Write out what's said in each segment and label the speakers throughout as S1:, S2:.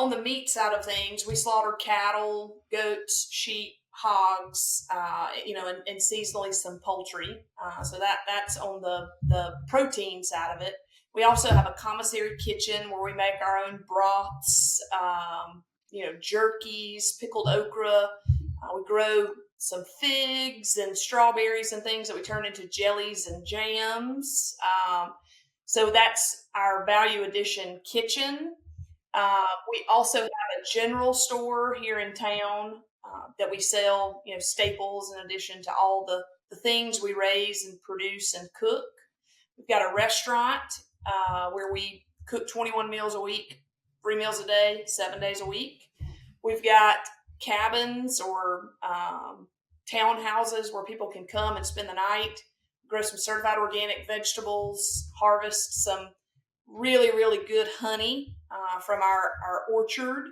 S1: on the meat side of things, we slaughter cattle, goats, sheep, hogs, and seasonally some poultry. So that's on the protein side of it. We also have a commissary kitchen where we make our own broths, jerkies, pickled okra. We grow some figs and strawberries and things that we turn into jellies and jams. So that's our value addition kitchen. We also have a general store here in town that we sell, staples in addition to all the things we raise and produce and cook. We've got a restaurant where we cook 21 meals a week, 3 meals a day, 7 days a week. We've got cabins or townhouses where people can come and spend the night, grow some certified organic vegetables, harvest some really, really good honey from our orchard.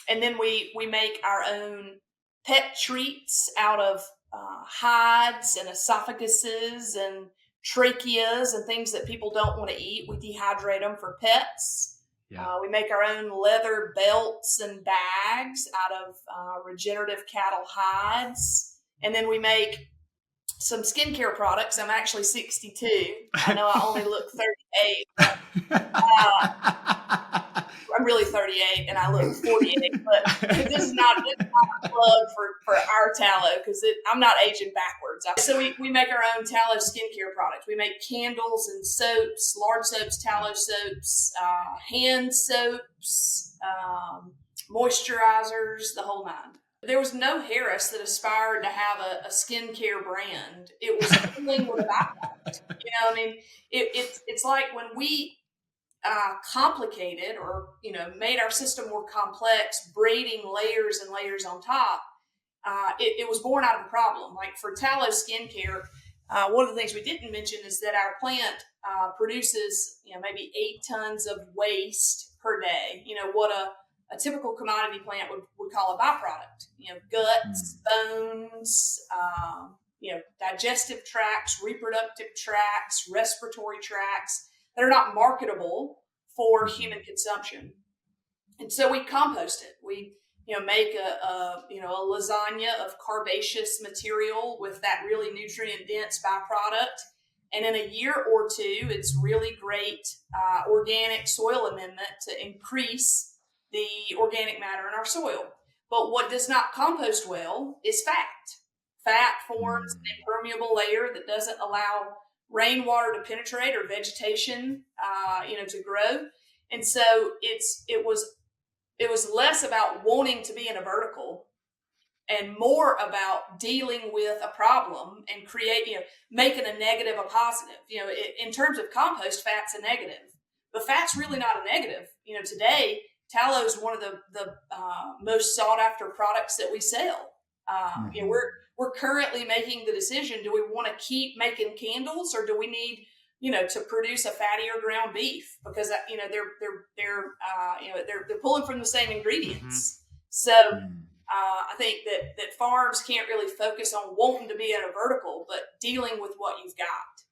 S1: And then we make our own pet treats out of hides and esophaguses and tracheas and things that people don't want to eat. We dehydrate them for pets. Yeah. We make our own leather belts and bags out of regenerative cattle hides. And then we make some skincare products. I'm actually 62. I know I only look 38. I'm really 38 and I look 48, but this is not a plug for our tallow because I'm not aging backwards. So we make our own tallow skincare products. We make candles and soaps, large soaps, tallow soaps, hand soaps, moisturizers, the whole nine. There was no Harris that aspired to have a skincare brand. It was dealing with a byproduct. It's like when we complicated or made our system more complex, braiding layers and layers on top, it was born out of a problem. Like for tallow skincare, one of the things we didn't mention is that our plant produces maybe 8 tons of waste per day. What a typical commodity plant would call a byproduct. Guts, bones, digestive tracts, reproductive tracts, respiratory tracts that are not marketable for human consumption. And so we compost it. We, make a lasagna of carbaceous material with that really nutrient dense byproduct. And in a year or two, it's really great organic soil amendment to increase the organic matter in our soil. But what does not compost well is fat. Fat forms an impermeable layer that doesn't allow rainwater to penetrate or vegetation, to grow. And so it was less about wanting to be in a vertical and more about dealing with a problem and making a negative a positive. In terms of compost, fat's a negative, but fat's really not a negative. Today, tallow is one of the most sought after products that we sell. We're currently making the decision: do we want to keep making candles, or do we need, to produce a fattier ground beef because they're pulling from the same ingredients. So I think that farms can't really focus on wanting to be in a vertical, but dealing with what you've got.